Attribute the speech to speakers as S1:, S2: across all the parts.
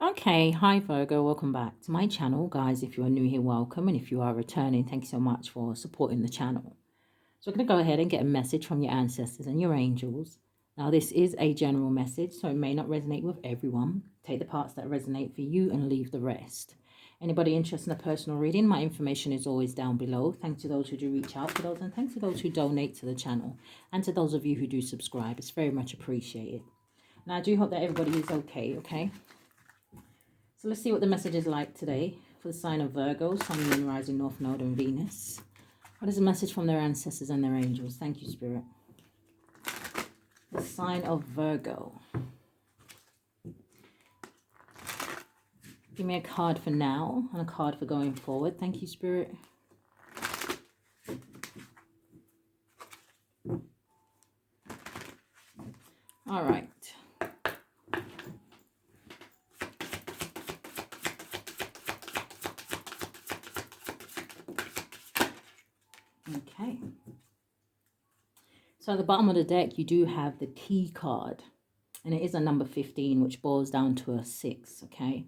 S1: Okay, hi Virgo, welcome back to my channel. Guys, if you are new here, welcome. And if you are returning, thank you so much for supporting the channel. So we're going to go ahead and get a message from your ancestors and your angels. Now, this is a general message, so it may not resonate with everyone. Take the parts that resonate for you and leave the rest. Anybody interested in a personal reading, my information is always down below. Thanks to those who do reach out for those, and thanks to those who donate to the channel. And to those of you who do subscribe, it's very much appreciated. Now, I do hope that everybody is okay? So let's see what the message is like today for the sign of Virgo, Sun, Moon, Rising, North Node, and Venus. What is the message from their ancestors and their angels? Thank you, Spirit. The sign of Virgo. Give me a card for now and a card for going forward. Thank you, Spirit. All right. Okay. So at the bottom of the deck, you do have the key card. And it is a number 15, which boils down to a 6, okay?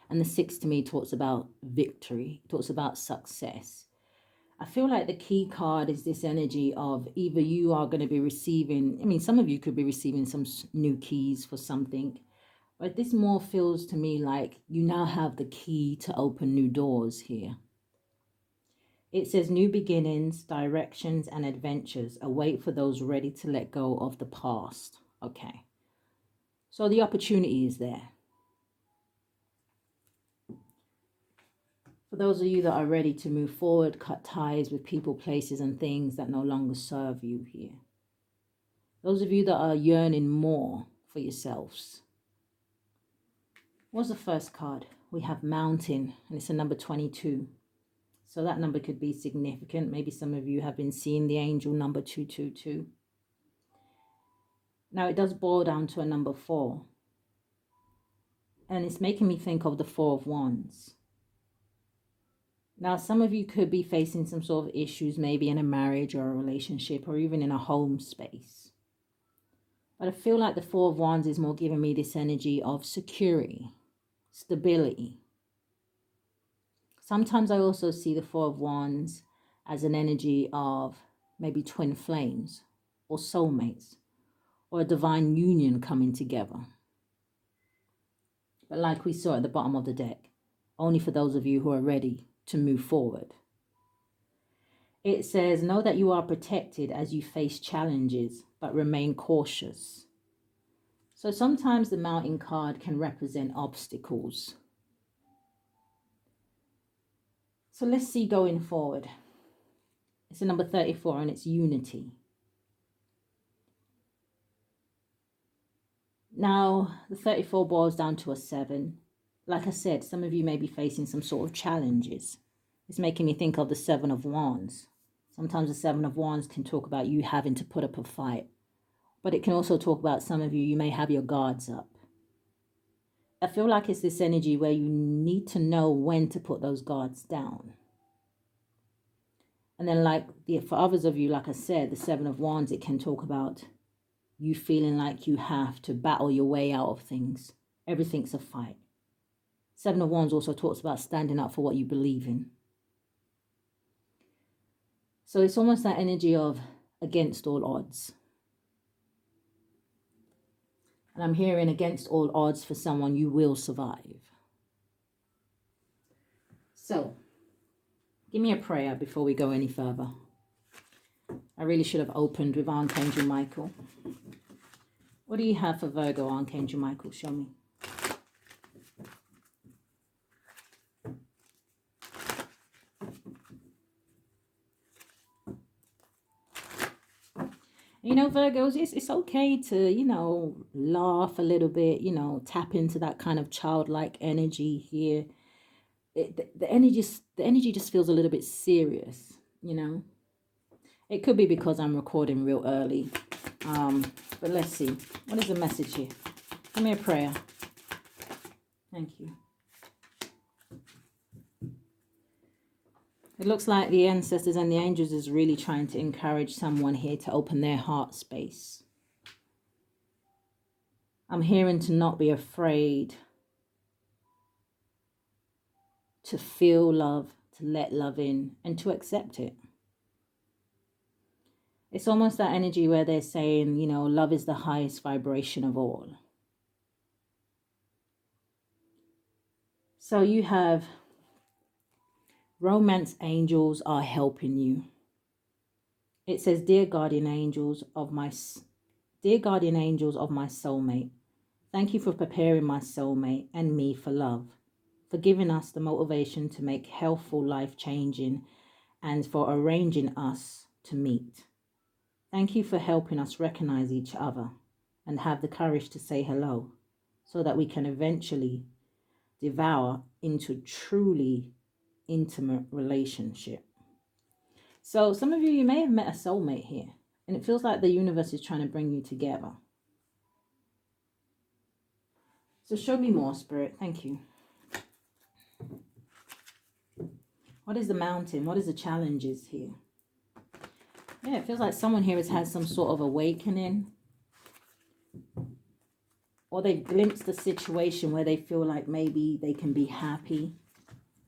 S1: And the 6 to me talks about victory. It talks about success. I feel like the key card is this energy of either you are going to be receiving, I mean, some of you could be receiving some new keys for something. But this more feels to me like you now have the key to open new doors here. It says new beginnings, directions, and adventures await for those ready to let go of the past. Okay. So the opportunity is there. For those of you that are ready to move forward, cut ties with people, places, and things that no longer serve you here. Those of you that are yearning more for yourselves. What's the first card? We have Mountain, and it's a number 22. So that number could be significant. Maybe some of you have been seeing the angel number 222. Now it does boil down to a number 4. And it's making me think of the 4 of Wands. Now some of you could be facing some sort of issues, maybe in a marriage or a relationship or even in a home space. But I feel like the 4 of Wands is more giving me this energy of security, stability. Sometimes I also see the 4 of Wands as an energy of maybe twin flames or soulmates or a divine union coming together. But like we saw at the bottom of the deck, only for those of you who are ready to move forward. It says, know that you are protected as you face challenges, but remain cautious. So sometimes the Mountain card can represent obstacles. So let's see going forward. It's a number 34 and it's unity. Now, the 34 boils down to a 7. Like I said, some of you may be facing some sort of challenges. It's making me think of the 7 of Wands. Sometimes the 7 of Wands can talk about you having to put up a fight. But it can also talk about some of you may have your guards up. I feel like it's this energy where you need to know when to put those guards down. And then for others of you, like I said, the 7 of Wands, it can talk about you feeling like you have to battle your way out of things. Everything's a fight. 7 of Wands also talks about standing up for what you believe in. So it's almost that energy of against all odds. And I'm hearing against all odds for someone, you will survive. So, give me a prayer before we go any further. I really should have opened with Archangel Michael. What do you have for Virgo, Archangel Michael? Show me. You know, Virgos, it's okay to, laugh a little bit, tap into that kind of childlike energy here. The energy just feels a little bit serious, It could be because I'm recording real early. But let's see. What is the message here? Give me a prayer. Thank you. It looks like the ancestors and the angels is really trying to encourage someone here to open their heart space. I'm hearing to not be afraid to feel love, to let love in, and to accept it. It's almost that energy where they're saying, you know, love is the highest vibration of all. So you have romance angels are helping you. It says, dear guardian angels of my soulmate, thank you for preparing my soulmate and me for love, for giving us the motivation to make healthful, life-changing, and for arranging us to meet. Thank you for helping us recognize each other and have the courage to say hello so that we can eventually devour into truly intimate relationship. So some of you may have met a soulmate here, and it feels like the universe is trying to bring you together. So show me more, Spirit. Thank you. What is the mountain? What is the challenges here? Yeah, it feels like someone here has had some sort of awakening, or they've glimpsed the situation where they feel like maybe they can be happy.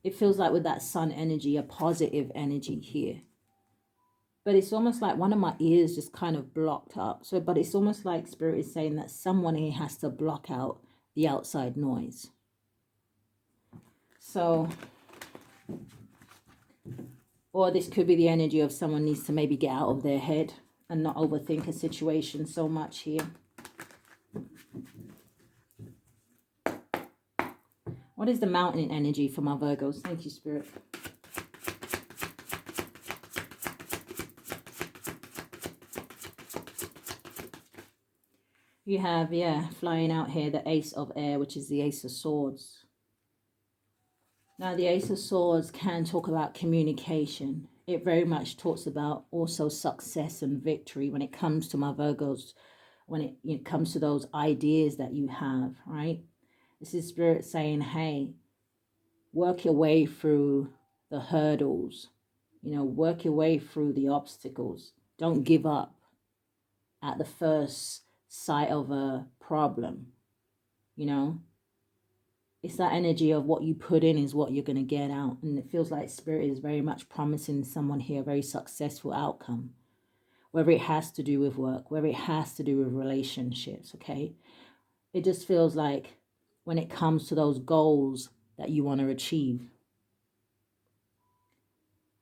S1: It feels like with that sun energy, a positive energy here. But it's almost like one of my ears just kind of blocked up. So, but it's almost like Spirit is saying that someone here has to block out the outside noise. So, or this could be the energy of someone needs to maybe get out of their head and not overthink a situation so much here. What is the mountain energy for my Virgos? Thank you, Spirit. You have, yeah, flying out here, the Ace of Air, which is the Ace of Swords. Now, the Ace of Swords can talk about communication. It very much talks about also success and victory when it comes to my Virgos, when it comes to those ideas that you have, right? This is Spirit saying, hey, work your way through the hurdles, you know, work your way through the obstacles. Don't give up at the first sight of a problem, you know. It's that energy of what you put in is what you're going to get out. And it feels like Spirit is very much promising someone here a very successful outcome, whether it has to do with work, whether it has to do with relationships, okay? It just feels like when it comes to those goals that you want to achieve.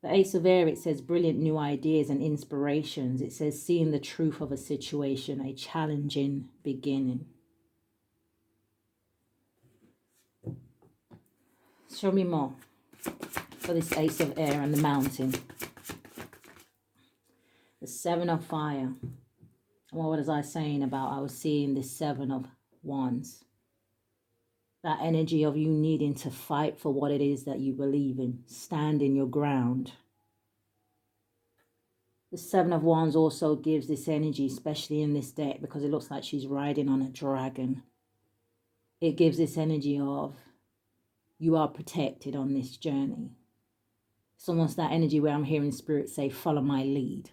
S1: The Ace of Air, it says brilliant new ideas and inspirations. It says seeing the truth of a situation, a challenging beginning. Show me more for this Ace of Air and the mountain. The Seven of Fire. Well, what was I saying about? I was seeing the Seven of Wands. That energy of you needing to fight for what it is that you believe in. Stand in your ground. The Seven of Wands also gives this energy, especially in this deck, because it looks like she's riding on a dragon. It gives this energy of you are protected on this journey. It's almost that energy where I'm hearing Spirit say, follow my lead.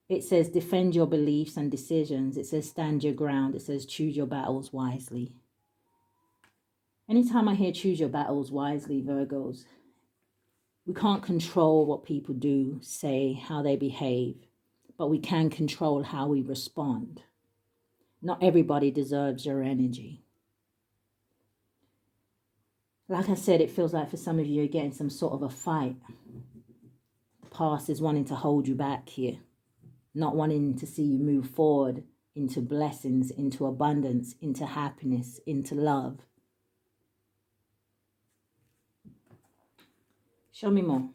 S1: It says defend your beliefs and decisions. It says stand your ground. It says choose your battles wisely. Anytime I hear choose your battles wisely, Virgos, we can't control what people do, say, how they behave, but we can control how we respond. Not everybody deserves your energy. Like I said, it feels like for some of you, you're getting some sort of a fight. The past is wanting to hold you back here, not wanting to see you move forward into blessings, into abundance, into happiness, into love. Show me more.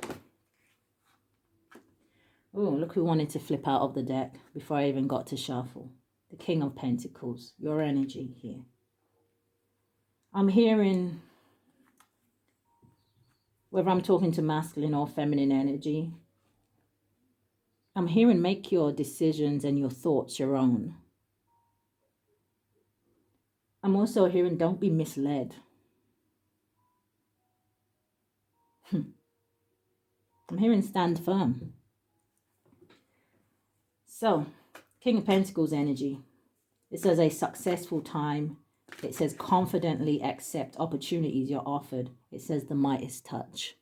S1: Oh, look who wanted to flip out of the deck before I even got to shuffle. The King of Pentacles, your energy here. I'm hearing, whether I'm talking to masculine or feminine energy, I'm hearing make your decisions and your thoughts your own. I'm also hearing don't be misled. I'm hearing stand firm. So, King of Pentacles energy. It says a successful time, It says confidently accept opportunities you're offered. It says the Midas touch.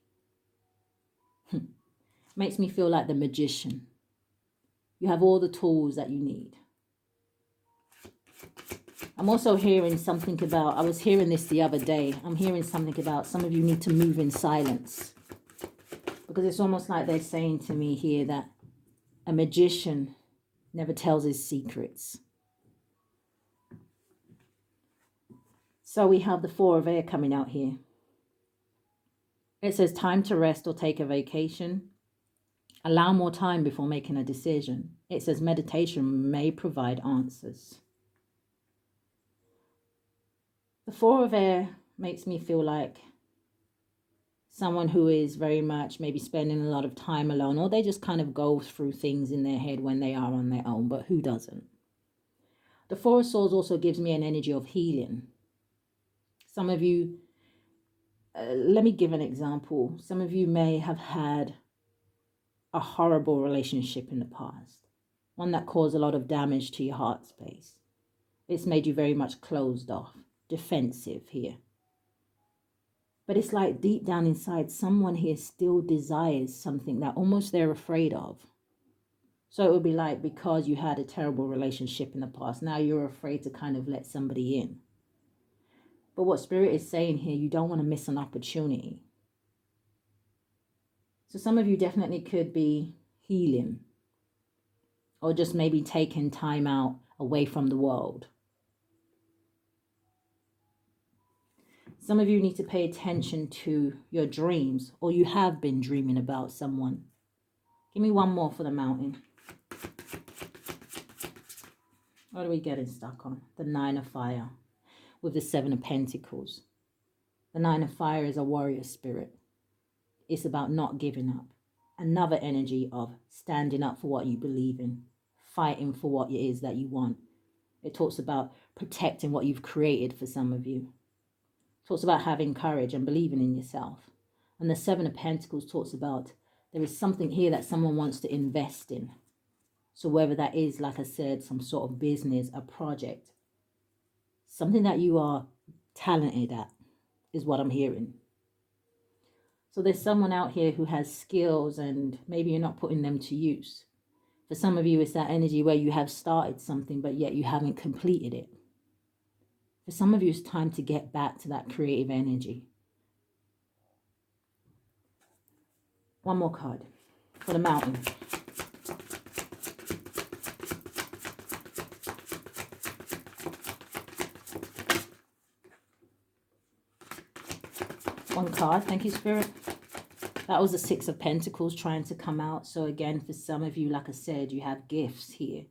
S1: Makes me feel like the magician. You have all the tools that you need. I'm also hearing something about, I was hearing this the other day. I'm hearing something about some of you need to move in silence. Because it's almost like they're saying to me here that a magician never tells his secrets. So we have the Four of Air coming out here. It says time to rest or take a vacation. Allow more time before making a decision. It says meditation may provide answers. The Four of Air makes me feel like someone who is very much maybe spending a lot of time alone, or they just kind of go through things in their head when they are on their own, but who doesn't? The Four of Swords also gives me an energy of healing. Some of you, let me give an example. Some of you may have had a horrible relationship in the past, one that caused a lot of damage to your heart space. It's made you very much closed off, defensive here. But it's like deep down inside, someone here still desires something that almost they're afraid of. So it would be like, because you had a terrible relationship in the past, now you're afraid to kind of let somebody in. But what Spirit is saying here, you don't want to miss an opportunity. So some of you definitely could be healing, or just maybe taking time out away from the world. Some of you need to pay attention to your dreams, or you have been dreaming about someone. Give me one more for the Mountain. What are we getting stuck on? The Nine of Fire with the Seven of Pentacles. The Nine of Fire is a warrior spirit. It's about not giving up. Another energy of standing up for what you believe in, fighting for what it is that you want. It talks about protecting what you've created for some of you. It talks about having courage and believing in yourself. And the Seven of Pentacles talks about there is something here that someone wants to invest in. So whether that is, like I said, some sort of business, a project, something that you are talented at is what I'm hearing. So there's someone out here who has skills and maybe you're not putting them to use. For some of you, it's that energy where you have started something, but yet you haven't completed it. For some of you, it's time to get back to that creative energy. One more card for the Mountain. One card, thank you, Spirit. That was the Six of Pentacles trying to come out. So again, for some of you, like I said, you have gifts here.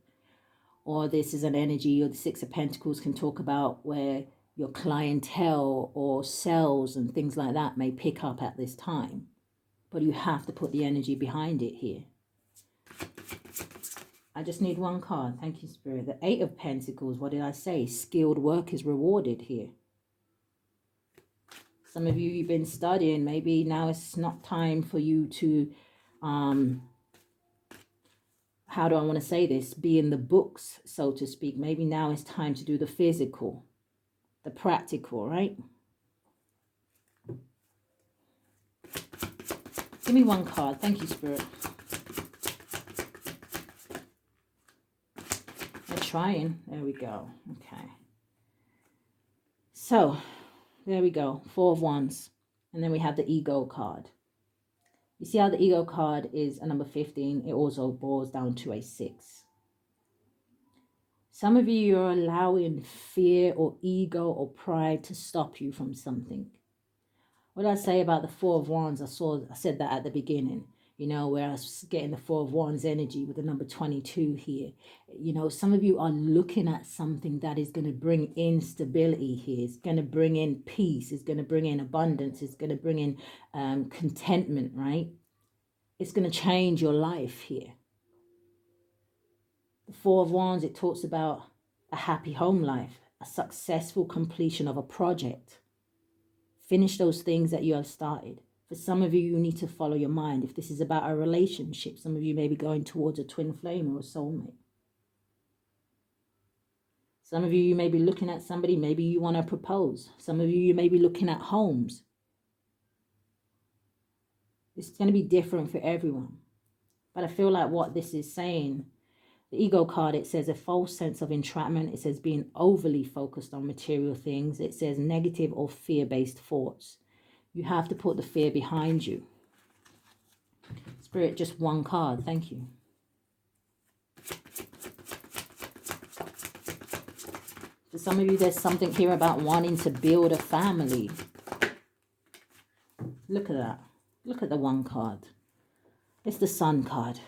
S1: Or this is an energy, or the Six of Pentacles can talk about where your clientele or sales and things like that may pick up at this time. But you have to put the energy behind it here. I just need one card. Thank you, Spirit. The Eight of Pentacles, what did I say? Skilled work is rewarded here. Some of you, you've been studying. Maybe now it's not time for you to, how do I want to say this? Be in the books, so to speak. Maybe now it's time to do the physical, the practical, right? Give me one card. Thank you, Spirit. We're trying. There we go. Okay. So, there we go. Four of Wands. And then we have the Ego card. You see how the Ego card is a number 15? It also boils down to a 6. Some of you are allowing fear or ego or pride to stop you from something. What did I say about the Four of Wands? I said that at the beginning. You know, where I was getting the Four of Wands energy with the number 22 here. You know, some of you are looking at something that is going to bring in stability here. It's going to bring in peace. It's going to bring in abundance. It's going to bring in contentment, right? It's going to change your life here. The Four of Wands, it talks about a happy home life, a successful completion of a project. Finish those things that you have started. For some of you, you need to follow your mind. If this is about a relationship, some of you may be going towards a twin flame or a soulmate. Some of you may be looking at somebody, maybe you want to propose. Some of you may be looking at homes. It's going to be different for everyone. But I feel like what this is saying, the ego card, it says a false sense of entrapment. It says being overly focused on material things. It says negative or fear-based thoughts. You have to put the fear behind you. Spirit, just one card. Thank you. For some of you, there's something here about wanting to build a family. Look at that. Look at the one card. It's the Sun card.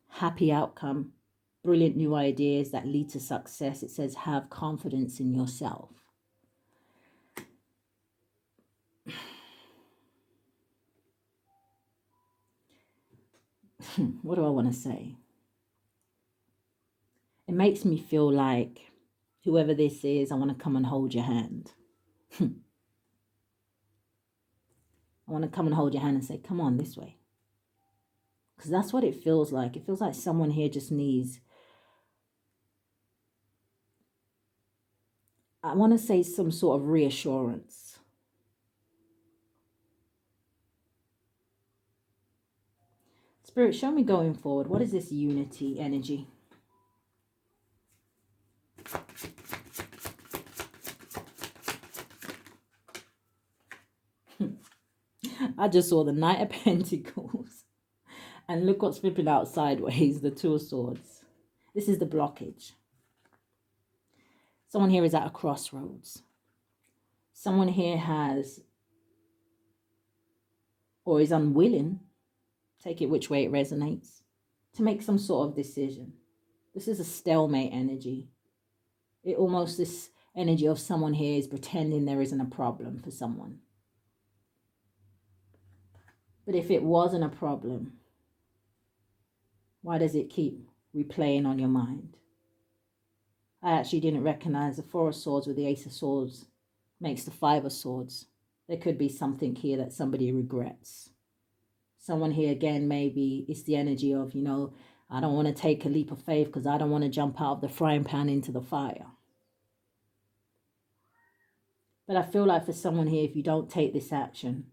S1: Happy outcome. Brilliant new ideas that lead to success. It says have confidence in yourself. What do I want to say? It makes me feel like whoever this is, I want to come and hold your hand. I want to come and hold your hand and say, come on this way. Because that's what it feels like. It feels like someone here just needs, I want to say, some sort of reassurance. Spirit, show me going forward. What is this unity energy? I just saw the Knight of Pentacles. And look what's flipping out sideways, the Two of Swords. This is the blockage. Someone here is at a crossroads. Someone here has, or is unwilling, take it which way it resonates, to make some sort of decision. This is a stalemate energy. It almost, this energy of someone here is pretending there isn't a problem for someone. But if it wasn't a problem, why does it keep replaying on your mind? I actually didn't recognize the Four of Swords with the Ace of Swords makes the Five of Swords. There could be something here that somebody regrets. Someone here, again, maybe it's the energy of, you know, I don't want to take a leap of faith because I don't want to jump out of the frying pan into the fire. But I feel like for someone here, if you don't take this action,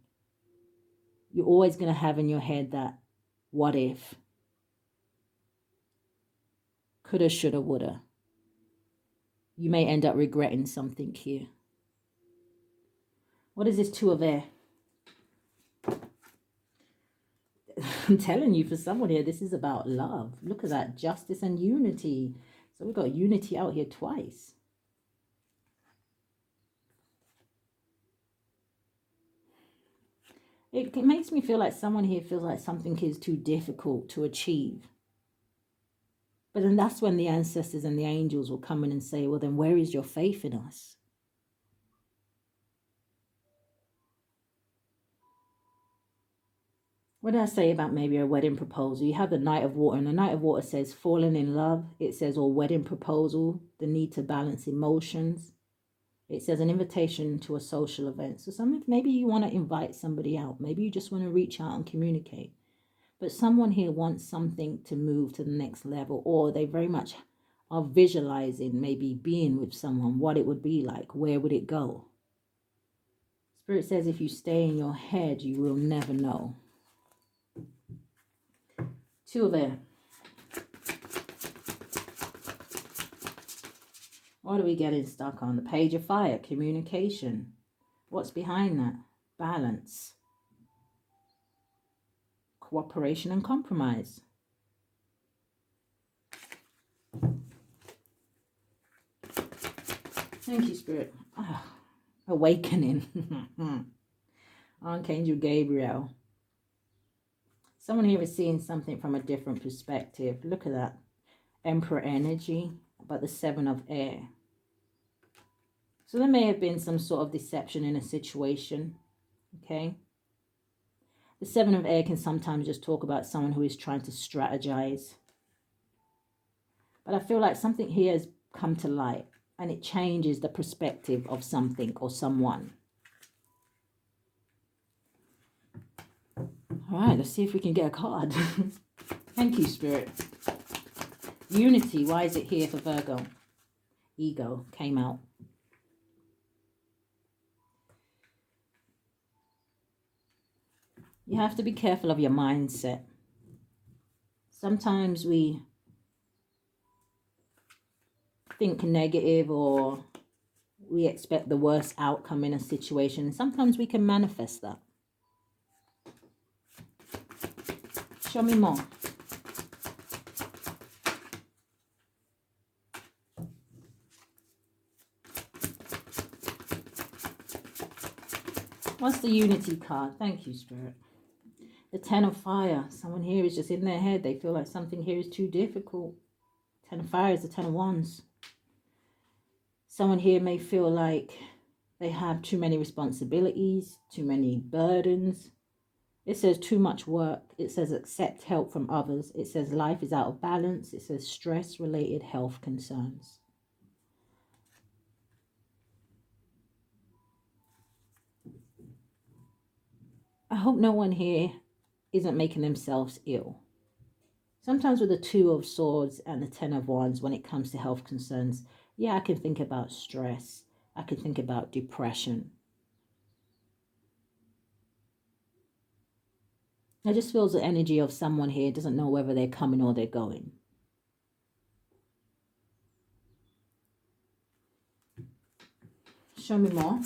S1: you're always going to have in your head that what if? Coulda, shoulda, woulda. You may end up regretting something here. What is this Two of Air? I'm telling you, for someone here, this is about love. Look at that, justice and unity. So we've got unity out here twice. It makes me feel like someone here feels like something is too difficult to achieve. But then that's when the ancestors and the angels will come in and say, well, then where is your faith in us? What did I say about maybe a wedding proposal? You have the Knight of Water, and the Knight of Water says falling in love. It says, or wedding proposal, the need to balance emotions. It says an invitation to a social event. So maybe you want to invite somebody out. Maybe you just want to reach out and communicate. But someone here wants something to move to the next level, or they very much are visualizing maybe being with someone, what it would be like, where would it go? Spirit says if you stay in your head, you will never know. Two of Air. What are we getting stuck on? The Page of Fire, communication. What's behind that? Balance. Cooperation and compromise. Thank you, Spirit. Oh, awakening. Archangel Gabriel. Someone here is seeing something from a different perspective. Look at that. Emperor energy, but the Seven of Air. So there may have been some sort of deception in a situation. Okay. The Seven of Air can sometimes just talk about someone who is trying to strategize. But I feel like something here has come to light and it changes the perspective of something or someone. All right, let's see if we can get a card. Thank you, Spirit. Unity, why is it here for Virgo? ego came out. You have to be careful of your mindset. Sometimes we think negative, or we expect the worst outcome in a situation. Sometimes we can manifest that. Show me more. What's the Unity card? Thank you, Spirit. The Ten of Fire. Someone here is just in their head. They feel like something here is too difficult. Ten of Fire is the Ten of Wands. Someone here may feel like they have too many responsibilities, too many burdens. It says too much work. It says accept help from others. It says life is out of balance. It says stress-related health concerns. I hope no one here isn't making themselves ill. Sometimes with the Two of Swords and the Ten of Wands, when it comes to health concerns, yeah, I can think about stress. I can think about depression. I just feel the energy of someone here doesn't know whether they're coming or they're going. Show me more.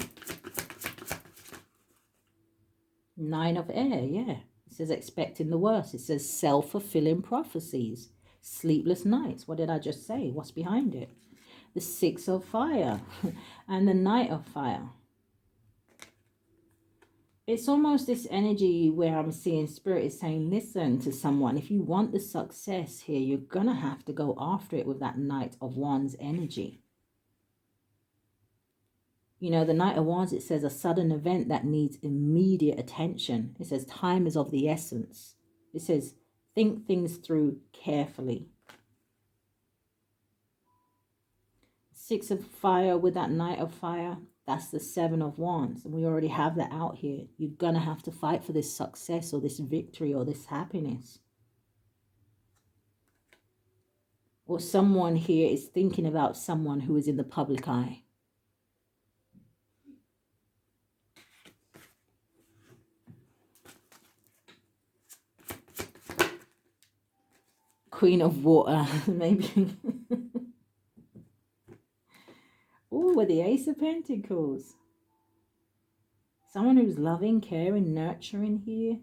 S1: Nine of Air, yeah. It says expecting the worst. It says self-fulfilling prophecies. Sleepless nights. What did I just say? What's behind it? The Six of Fire and the Knight of Fire. It's almost this energy where I'm seeing Spirit is saying, listen to someone. If you want the success here, you're going to have to go after it with that Knight of Wands energy. You know, the Knight of Wands, it says a sudden event that needs immediate attention. It says time is of the essence. It says think things through carefully. Six of Fire with that Knight of Fire, that's the Seven of Wands. And we already have that out here. You're going to have to fight for this success or this victory or this happiness. Or someone here is thinking about someone who is in the public eye. Queen of Water, maybe. Oh, with the Ace of Pentacles. Someone who's loving, caring, nurturing here.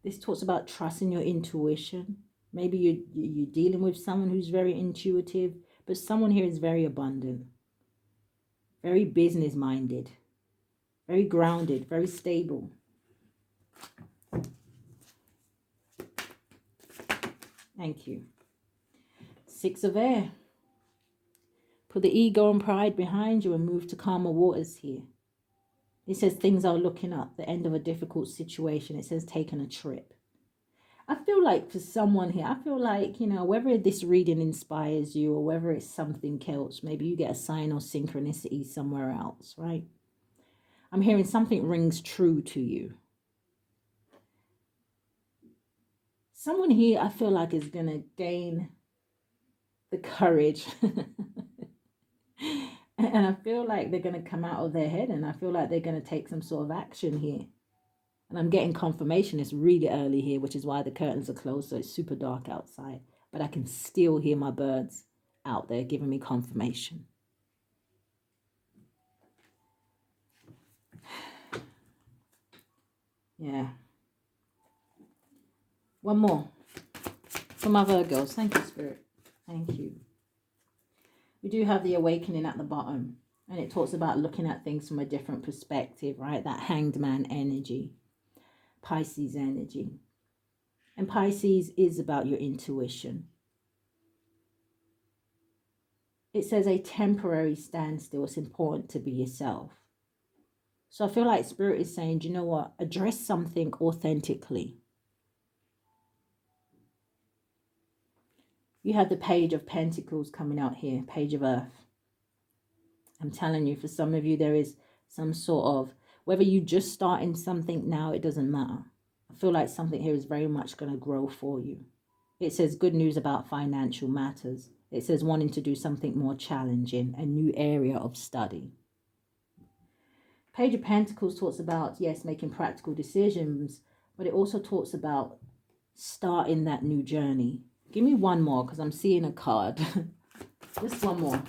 S1: This talks about trusting your intuition. Maybe you're dealing with someone who's very intuitive, but someone here is very abundant, very business-minded, very grounded, very stable. Thank you. Six of Air. Put the ego and pride behind you and move to calmer waters here. It says things are looking up, the end of a difficult situation. It says taking a trip. I feel like for someone here, I feel like, you know, whether this reading inspires you or whether it's something else, maybe you get a sign or synchronicity somewhere else, right? I'm hearing something rings true to you. Someone here, I feel like, is going to gain the courage. And I feel like they're going to come out of their head, and I feel like they're going to take some sort of action here. And I'm getting confirmation. It's really early here, which is why the curtains are closed, so it's super dark outside. But I can still hear my birds out there giving me confirmation. Yeah. One more for my Virgos. Thank you, Spirit. Thank you. We do have the awakening at the bottom, and it talks about looking at things from a different perspective, right? That Hanged Man energy, Pisces energy. And Pisces is about your intuition. It says a temporary standstill. It's important to be yourself. So I feel like Spirit is saying, do you know what? Address something authentically. You have the Page of Pentacles coming out here, Page of Earth. I'm telling you, for some of you, there is some sort of, whether you just starting something now, it doesn't matter. I feel like something here is very much going to grow for you. It says good news about financial matters. It says wanting to do something more challenging, a new area of study. Page of Pentacles talks about, yes, making practical decisions, but it also talks about starting that new journey. Give me one more because I'm seeing a card. Just one more.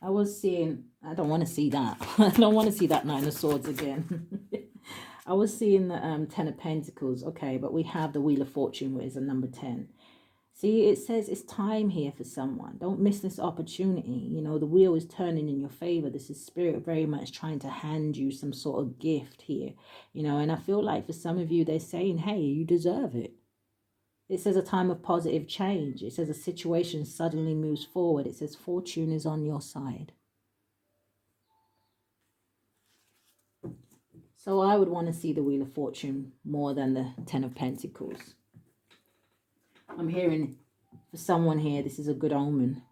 S1: I was seeing, I don't want to see that. I don't want to see that Nine of Swords again. I was seeing the Ten of Pentacles. Okay, but we have the Wheel of Fortune, which is a number 10. See, it says it's time here for someone. Don't miss this opportunity. You know, the wheel is turning in your favor. This is Spirit very much trying to hand you some sort of gift here. You know, and I feel like for some of you, they're saying, hey, you deserve it. It says a time of positive change. It says a situation suddenly moves forward. It says fortune is on your side. So I would want to see the Wheel of Fortune more than the Ten of Pentacles. I'm hearing for someone here, this is a good omen.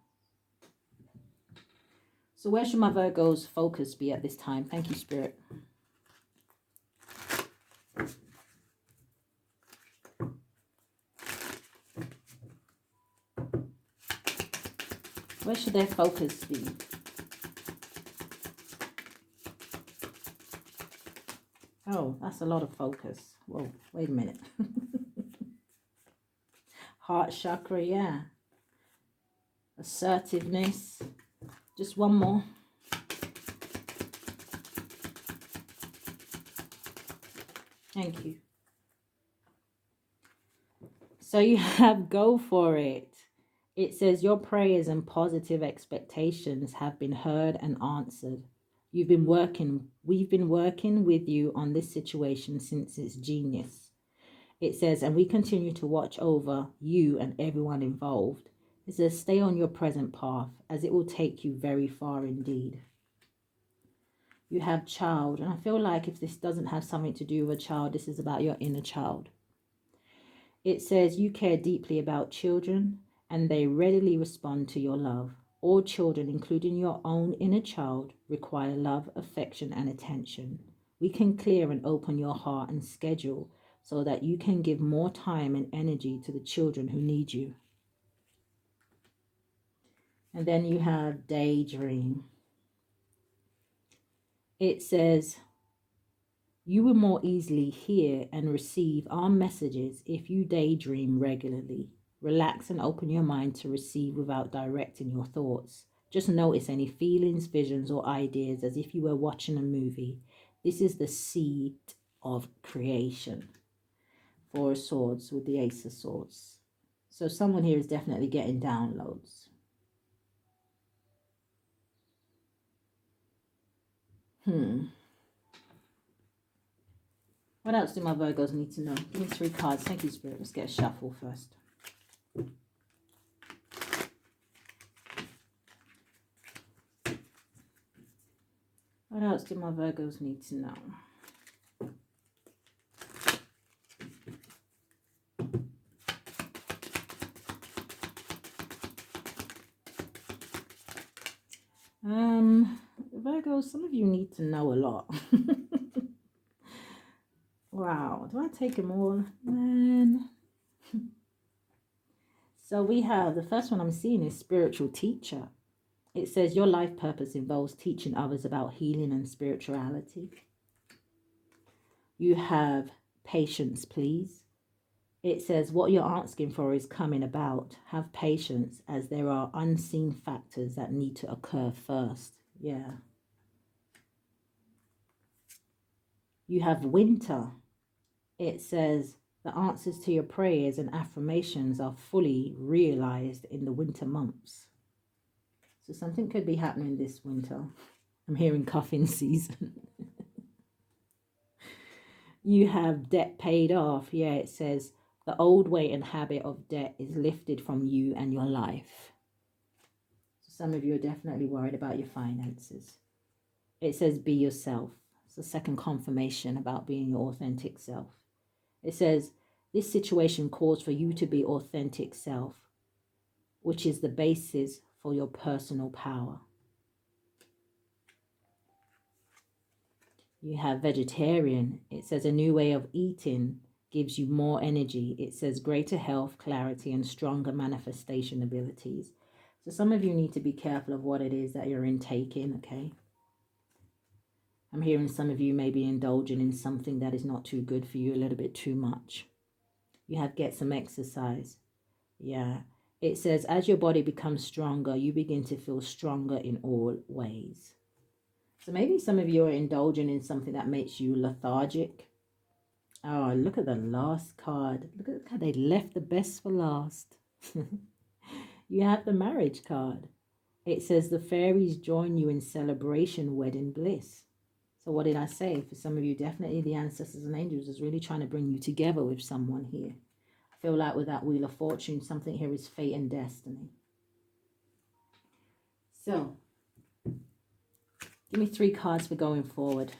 S1: So where should my Virgo's focus be at this time? Thank you, Spirit. Where should their focus be? Oh, that's a lot of focus. Whoa, wait a minute. Heart chakra, yeah. Assertiveness. Just one more. Thank you. So you have go for it. It says your prayers and positive expectations have been heard and answered. We've been working with you on this situation since its genius. It says, and we continue to watch over you and everyone involved. It says, stay on your present path as it will take you very far indeed. You have child, and I feel like if this doesn't have something to do with a child, this is about your inner child. It says you care deeply about children and they readily respond to your love. All children, including your own inner child, require love, affection, and attention. We can clear and open your heart and schedule so that you can give more time and energy to the children who need you. And then you have daydream. It says, you will more easily hear and receive our messages if you daydream regularly. Relax and open your mind to receive without directing your thoughts. Just notice any feelings, visions, or ideas as if you were watching a movie. This is the seed of creation. Four of Swords with the Ace of Swords. So someone here is definitely getting downloads. What else do my Virgos need to know? Give me 3 cards. Thank you, Spirit. Let's get a shuffle first. What else do my Virgos need to know? Virgos, some of you need to know a lot. Wow, do I take them all? Man. So we have, the first one I'm seeing is spiritual teacher. It says your life purpose involves teaching others about healing and spirituality. You have patience, please. It says what you're asking for is coming about. Have patience as there are unseen factors that need to occur first. Yeah. You have winter. It says the answers to your prayers and affirmations are fully realized in the winter months. So something could be happening this winter. I'm hearing cuffing season. You have debt paid off. Yeah, it says the old weight and habit of debt is lifted from you and your life. So some of you are definitely worried about your finances. It says be yourself. It's the second confirmation about being your authentic self. It says this situation calls for you to be authentic self, which is the basis for your personal power. You have vegetarian. It says a new way of eating gives you more energy. It says greater health, clarity, and stronger manifestation abilities. So some of you need to be careful of what it is that you're intaking, okay? I'm hearing some of you may be indulging in something that is not too good for you, a little bit too much. You have get some exercise. Yeah. It says, as your body becomes stronger, you begin to feel stronger in all ways. So maybe some of you are indulging in something that makes you lethargic. Oh, look at the last card. Look at how they left the best for last. You have the marriage card. It says the fairies join you in celebration, wedding bliss. So what did I say? For some of you, definitely the ancestors and angels is really trying to bring you together with someone here. I feel like with that Wheel of Fortune, something here is fate and destiny. So, give me 3 cards for going forward.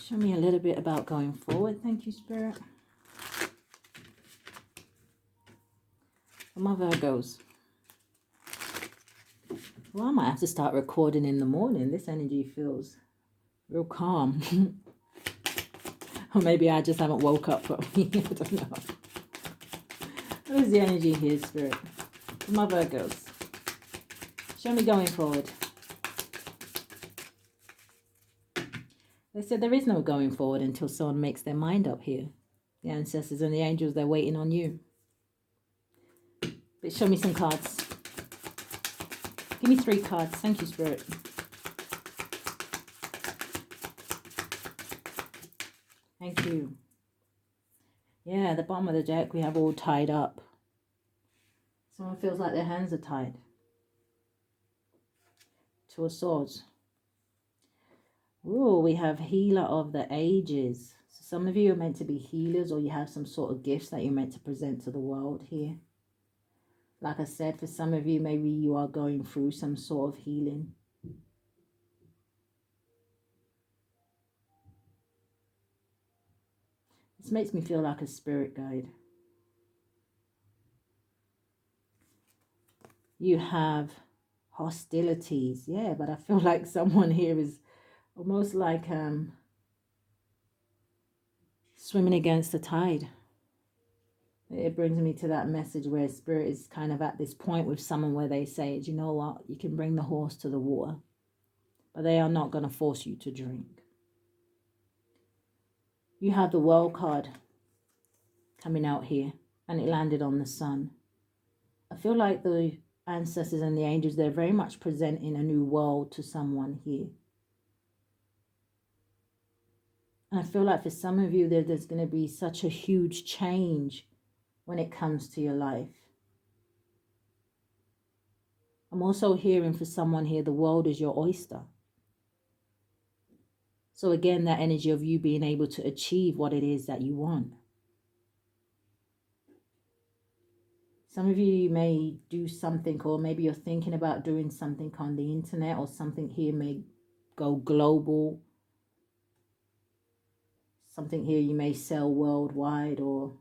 S1: Show me a little bit about going forward. Thank you, Spirit. For my Virgos. Well, I might have to start recording in the morning. This energy feels real calm. Or maybe I just haven't woke up properly. I don't know. What is the energy here, Spirit? For my Virgos. Show me going forward. They said there is no going forward until someone makes their mind up here. The ancestors and the angels, they're waiting on you. But show me some cards. Give me 3 cards. Thank you, Spirit. Thank you. Yeah, at the bottom of the deck, we have all tied up. Someone feels like their hands are tied. 2 of Swords. Ooh, we have Healer of the Ages. So some of you are meant to be healers, or you have some sort of gifts that you're meant to present to the world here. Like I said, for some of you, maybe you are going through some sort of healing. This makes me feel like a spirit guide. You have hostilities. Yeah, but I feel like someone here is almost like swimming against the tide. It brings me to that message where Spirit is kind of at this point with someone where they say, you know what, you can bring the horse to the water, but they are not going to force you to drink. You have the World card coming out here, and it landed on the Sun. I feel like the ancestors and the angels, they're very much presenting a new world to someone here. And I feel like for some of you, there's going to be such a huge change when it comes to your life. I'm also hearing for someone here, the world is your oyster. So again, that energy of you being able to achieve what it is that you want. Some of you may do something, or maybe you're thinking about doing something on the internet, or something here may go global. Something here you may sell worldwide, or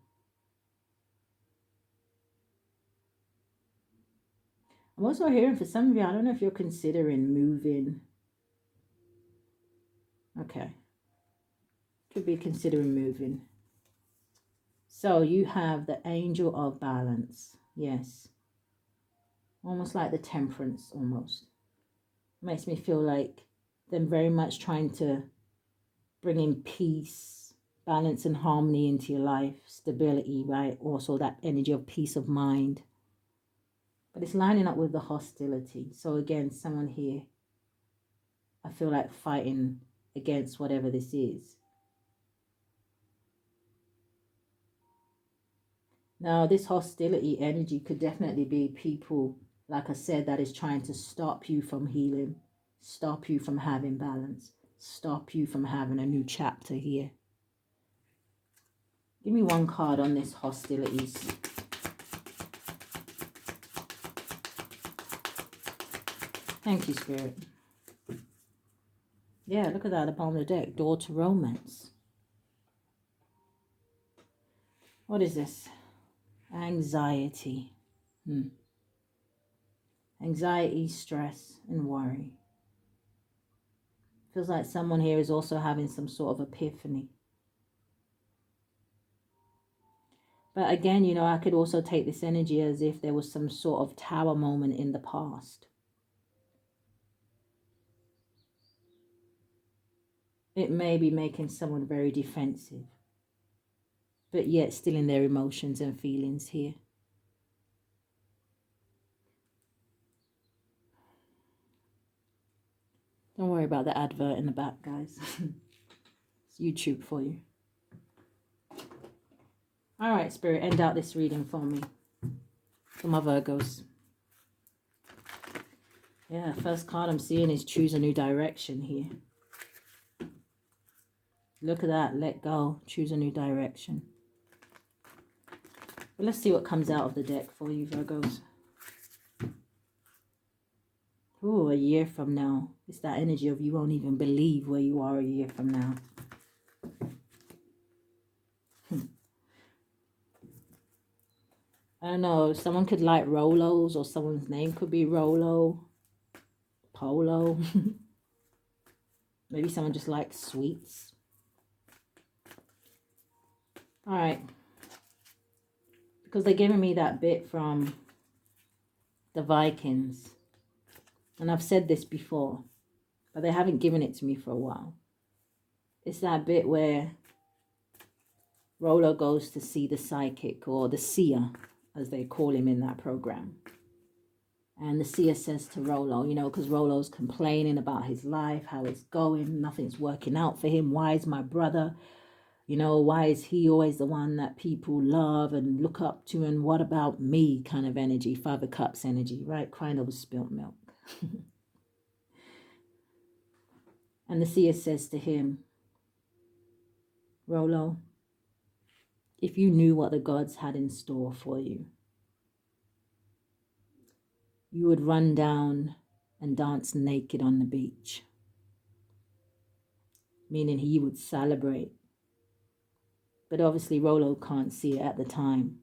S1: I'm also hearing for some of you, I don't know if you're considering moving. Okay. Could be considering moving. So you have the Angel of Balance. Yes. Almost like the Temperance, almost. Makes me feel like them very much trying to bring in peace, balance and harmony into your life, stability, right? Also that energy of peace of mind. But it's lining up with the hostility. So again, someone here, I feel like fighting against whatever this is. Now, this hostility energy could definitely be people, like I said, that is trying to stop you from healing, stop you from having balance, stop you from having a new chapter here. Give me 1 card on this hostilities. Thank you, Spirit. Yeah, look at that, the bottom of the deck. Door to romance. What is this? Anxiety. Anxiety, stress, and worry. Feels like someone here is also having some sort of epiphany. But again, you know, I could also take this energy as if there was some sort of tower moment in the past. It may be making someone very defensive, but yet still in their emotions and feelings here. Don't worry about the advert in the back, guys. It's YouTube for you. All right, Spirit, end out this reading for me. For my Virgos. Yeah, first card I'm seeing is choose a new direction here. Look at that. Let go. Choose a new direction. But let's see what comes out of the deck for you, Virgos. Ooh, a year from now. It's that energy of you won't even believe where you are a year from now. I don't know. Someone could like Rolos, or someone's name could be Rolo. Polo. Maybe someone just likes sweets. All right. Because they're giving me that bit from the Vikings. And I've said this before, but they haven't given it to me for a while. It's that bit where Rolo goes to see the psychic, or the seer, as they call him in that program. And the seer says to Rolo, you know, because Rolo's complaining about his life, how it's going, nothing's working out for him. Why is my brother, you know, why is he always the one that people love and look up to? And what about me kind of energy, 5 of Cups energy, right? Crying over spilt milk. And the seer says to him, Rolo, if you knew what the gods had in store for you, you would run down and dance naked on the beach. Meaning he would celebrate. But obviously Rolo can't see it at the time.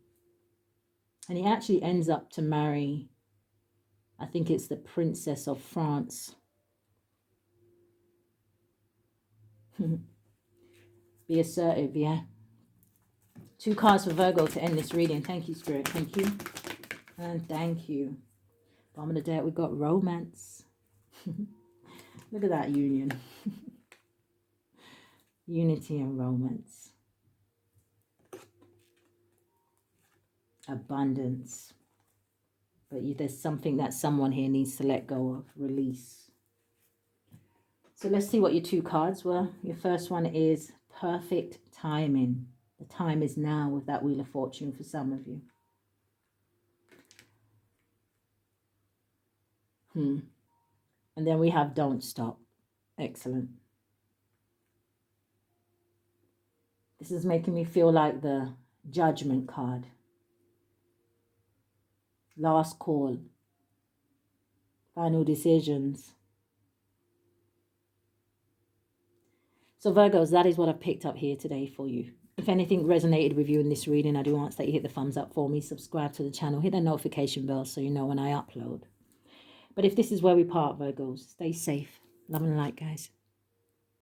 S1: And he actually ends up to marry, I think it's the Princess of France. Be assertive, yeah. 2 cards for Virgo to end this reading. Thank you, Spirit. Thank you. And thank you. Bottom of the deck, we've got romance. Look at that union. Unity and romance. Abundance. But there's something that someone here needs to let go of. Release. So let's see what your 2 cards were. Your first one is perfect timing. The time is now with that Wheel of Fortune for some of you. And then we have don't stop. Excellent. This is making me feel like the Judgment card. Last call. Final decisions. So Virgos, that is what I've picked up here today for you. If anything resonated with you in this reading, I do ask that you hit the thumbs up for me, subscribe to the channel, hit the notification bell so you know when I upload. But if this is where we part, Virgos, stay safe. Love and light, guys.